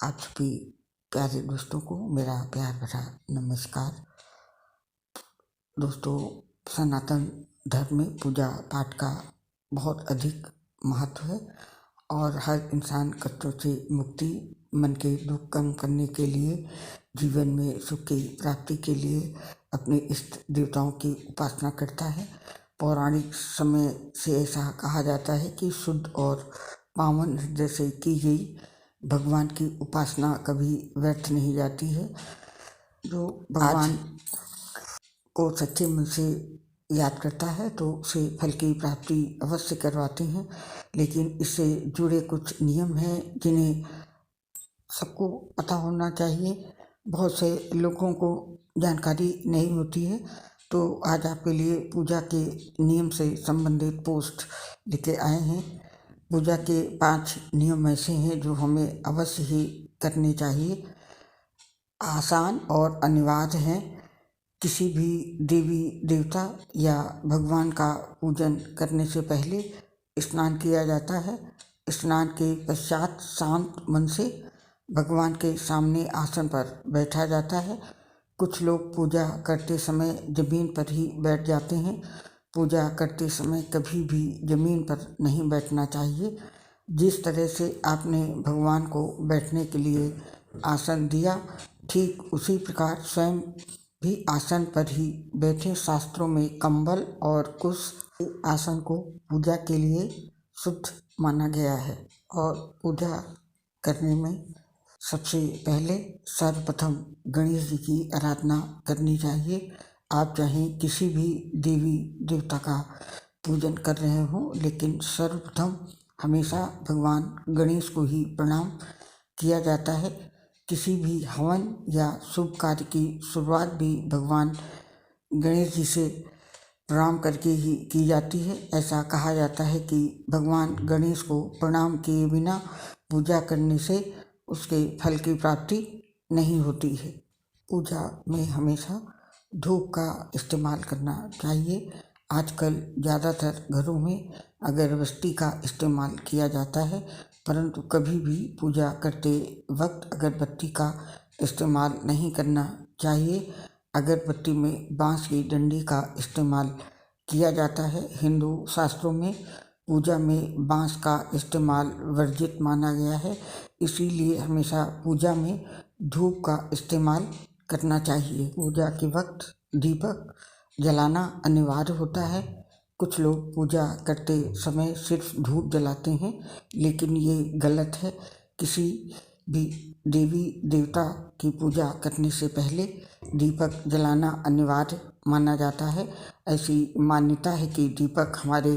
आप सभी प्यारे दोस्तों को मेरा प्यार भरा नमस्कार। दोस्तों, सनातन धर्म में पूजा पाठ का बहुत अधिक महत्व है और हर इंसान कष्टों से मुक्ति, मन के दुख कम करने के लिए, जीवन में सुख की प्राप्ति के लिए अपने इष्ट देवताओं की उपासना करता है। पौराणिक समय से ऐसा कहा जाता है कि शुद्ध और पावन हृदय से की गई भगवान की उपासना कभी व्यर्थ नहीं जाती है। जो भगवान को सच्चे मन से याद करता है तो उसे फल की प्राप्ति अवश्य करवाते हैं, लेकिन इससे जुड़े कुछ नियम हैं जिन्हें सबको पता होना चाहिए। बहुत से लोगों को जानकारी नहीं होती है, तो आज आपके लिए पूजा के नियम से संबंधित पोस्ट लेके आए हैं। पूजा के 5 नियम ऐसे हैं जो हमें अवश्य ही करने चाहिए, आसान और अनिवार्य हैं। किसी भी देवी देवता या भगवान का पूजन करने से पहले स्नान किया जाता है। स्नान के पश्चात शांत मन से भगवान के सामने आसन पर बैठा जाता है। कुछ लोग पूजा करते समय जमीन पर ही बैठ जाते हैं। पूजा करते समय कभी भी जमीन पर नहीं बैठना चाहिए। जिस तरह से आपने भगवान को बैठने के लिए आसन दिया, ठीक उसी प्रकार स्वयं भी आसन पर ही बैठे। शास्त्रों में कंबल और कुश आसन को पूजा के लिए शुद्ध माना गया है। और पूजा करने में सबसे पहले सर्वप्रथम गणेश जी की आराधना करनी चाहिए। आप चाहे किसी भी देवी देवता का पूजन कर रहे हो, लेकिन सर्वप्रथम हमेशा भगवान गणेश को ही प्रणाम किया जाता है। किसी भी हवन या शुभ कार्य की शुरुआत भी भगवान गणेश जी से प्रणाम करके ही की जाती है। ऐसा कहा जाता है कि भगवान गणेश को प्रणाम किए बिना पूजा करने से उसके फल की प्राप्ति नहीं होती है। पूजा में हमेशा धूप का इस्तेमाल करना चाहिए। आजकल ज़्यादातर घरों में अगरबत्ती का इस्तेमाल किया जाता है, परंतु कभी भी पूजा करते वक्त अगरबत्ती का इस्तेमाल नहीं करना चाहिए। अगरबत्ती में बांस की डंडी का इस्तेमाल किया जाता है। हिंदू शास्त्रों में पूजा में बांस का इस्तेमाल वर्जित माना गया है, इसीलिए हमेशा पूजा में धूप का इस्तेमाल करना चाहिए। पूजा के वक्त दीपक जलाना अनिवार्य होता है। कुछ लोग पूजा करते समय सिर्फ धूप जलाते हैं, लेकिन ये गलत है। किसी भी देवी देवता की पूजा करने से पहले दीपक जलाना अनिवार्य माना जाता है। ऐसी मान्यता है कि दीपक हमारे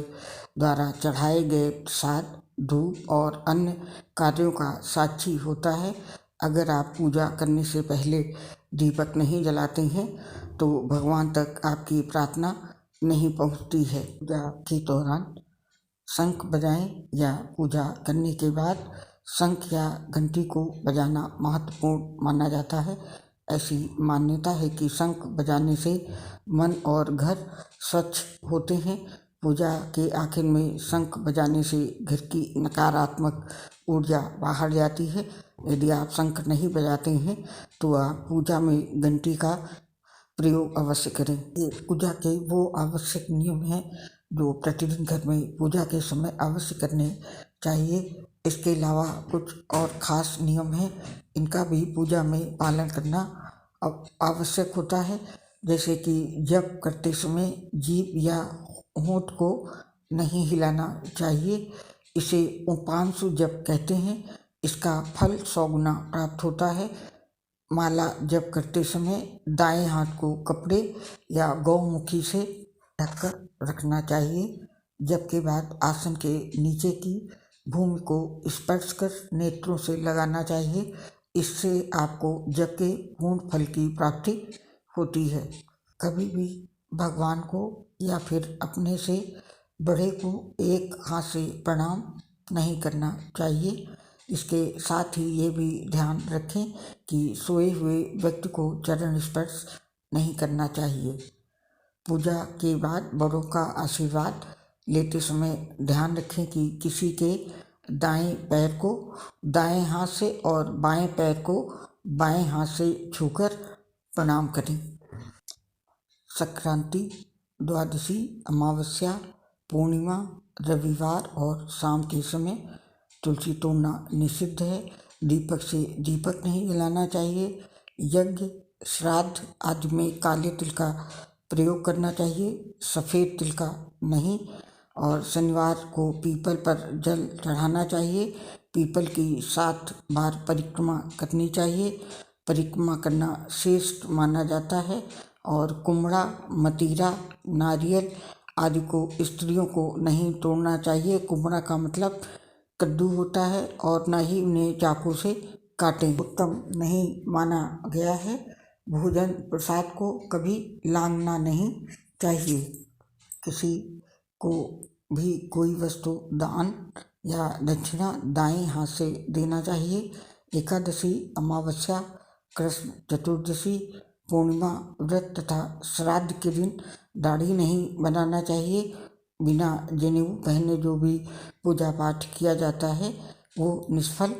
द्वारा चढ़ाए गए प्रसाद, धूप और अन्य कार्यों का साक्षी होता है। अगर आप पूजा करने से पहले दीपक नहीं जलाते हैं तो भगवान तक आपकी प्रार्थना नहीं पहुंचती है। पूजा के दौरान शंख बजाएं या पूजा करने के बाद शंख या घंटी को बजाना महत्वपूर्ण माना जाता है। ऐसी मान्यता है कि शंख बजाने से मन और घर स्वच्छ होते हैं। पूजा के आखिर में शंख बजाने से घर की नकारात्मक ऊर्जा बाहर जाती है। यदि आप शंख नहीं बजाते हैं तो आप पूजा में घंटी का प्रयोग अवश्य करें। ये पूजा के वो आवश्यक नियम हैं जो प्रतिदिन घर में पूजा के समय अवश्य करने चाहिए। इसके अलावा कुछ और ख़ास नियम हैं, इनका भी पूजा में पालन करना आवश्यक होता है। जैसे कि जप करते समय जीभ या होंठ को नहीं हिलाना चाहिए। इसे उपांशु जप कहते हैं। इसका फल 100 गुना प्राप्त होता है। माला जप करते समय दाएं हाथ को कपड़े या गौमुखी से ढककर रखना चाहिए। जप के बाद आसन के नीचे की भूमि को स्पर्श कर नेत्रों से लगाना चाहिए। इससे आपको जप के पूर्ण फल की प्राप्ति होती है। कभी भी भगवान को या फिर अपने से बड़े को एक हाथ से प्रणाम नहीं करना चाहिए। इसके साथ ही ये भी ध्यान रखें कि सोए हुए व्यक्ति को चरण स्पर्श नहीं करना चाहिए। पूजा के बाद बड़ों का आशीर्वाद लेते समय ध्यान रखें कि किसी के दाएं पैर को दाएं हाथ से और बाएं पैर को बाएं हाथ से छूकर प्रणाम करें। संक्रांति, द्वादशी, अमावस्या, पूर्णिमा, रविवार और शाम के समय तुलसी तोड़ना निषिद्ध है। दीपक से दीपक नहीं जलाना चाहिए। यज्ञ, श्राद्ध आदि में काले तिल का प्रयोग करना चाहिए, सफ़ेद तिल का नहीं। और शनिवार को पीपल पर जल चढ़ाना चाहिए। पीपल की 7 बार परिक्रमा करनी चाहिए। परिक्रमा करना श्रेष्ठ माना जाता है। और कुम्हड़ा, मतीरा, नारियल आदि को स्त्रियों को नहीं तोड़ना चाहिए। कुम्हड़ा का मतलब कद्दू होता है और न ही उन्हें चाकू से काटें। उत्तम नहीं माना गया है। भोजन प्रसाद को कभी लांघना नहीं चाहिए। किसी को भी कोई वस्तु दान या दक्षिणा दाएं हाथ से देना चाहिए। एकादशी, अमावस्या, कृष्ण चतुर्दशी, पूर्णिमा व्रत तथा श्राद्ध के दिन दाढ़ी नहीं बनाना चाहिए। बिना जनेऊ पहने जो भी पूजा पाठ किया जाता है वो निष्फल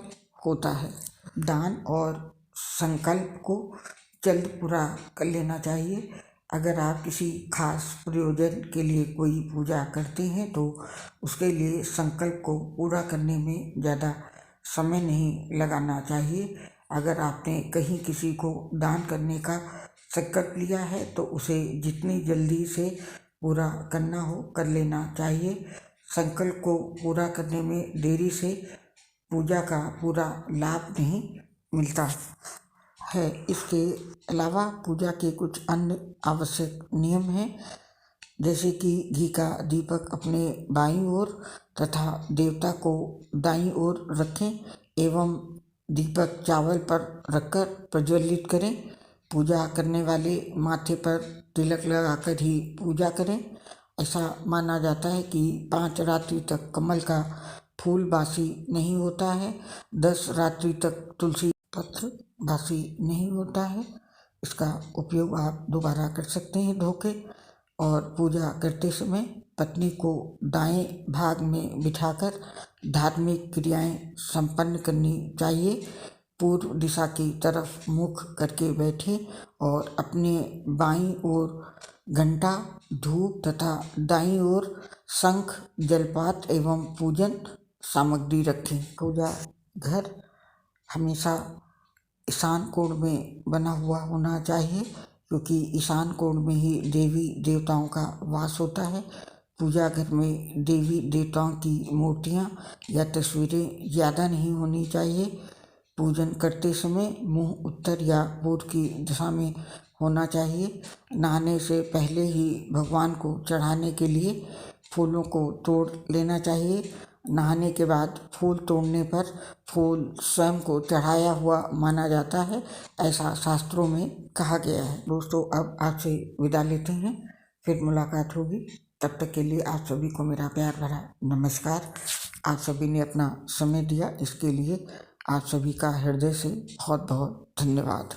होता है। दान और संकल्प को जल्द पूरा कर लेना चाहिए। अगर आप किसी खास प्रयोजन के लिए कोई पूजा करते हैं तो उसके लिए संकल्प को पूरा करने में ज़्यादा समय नहीं लगाना चाहिए। अगर आपने कहीं किसी को दान करने का संकल्प लिया है तो उसे जितनी जल्दी से पूरा करना हो कर लेना चाहिए। संकल्प को पूरा करने में देरी से पूजा का पूरा लाभ नहीं मिलता है। इसके अलावा पूजा के कुछ अन्य आवश्यक नियम हैं, जैसे कि घी का दीपक अपने बाईं ओर तथा देवता को दाईं ओर रखें एवं दीपक चावल पर रखकर प्रज्वलित करें। पूजा करने वाले माथे पर तिलक लगाकर ही पूजा करें। ऐसा माना जाता है कि 5 रात्रि तक कमल का फूल बासी नहीं होता है। 10 रात्रि तक तुलसी पत्र बासी नहीं होता है। इसका उपयोग आप दोबारा कर सकते हैं धोके। और पूजा करते समय पत्नी को दाएं भाग में बिठाकर धार्मिक क्रियाएं संपन्न करनी चाहिए। पूर्व दिशा की तरफ मुख करके बैठे और अपने बाईं ओर घंटा, धूप तथा दाईं ओर शंख, जलपात एवं पूजन सामग्री रखें। पूजा घर हमेशा ईशान कोण में बना हुआ होना चाहिए, क्योंकि ईशान कोण में ही देवी देवताओं का वास होता है। पूजा घर में देवी देवताओं की मूर्तियाँ या तस्वीरें ज़्यादा नहीं होनी चाहिए। पूजन करते समय मुंह उत्तर या पूर्व की दिशा में होना चाहिए। नहाने से पहले ही भगवान को चढ़ाने के लिए फूलों को तोड़ लेना चाहिए। नहाने के बाद फूल तोड़ने पर फूल स्वयं को चढ़ाया हुआ माना जाता है, ऐसा शास्त्रों में कहा गया है। दोस्तों, अब आपसे विदा लेते हैं, फिर मुलाकात होगी। तब तक के लिए आप सभी को मेरा प्यार भरा नमस्कार। आप सभी ने अपना समय दिया, इसके लिए आप सभी का हृदय से बहुत बहुत धन्यवाद।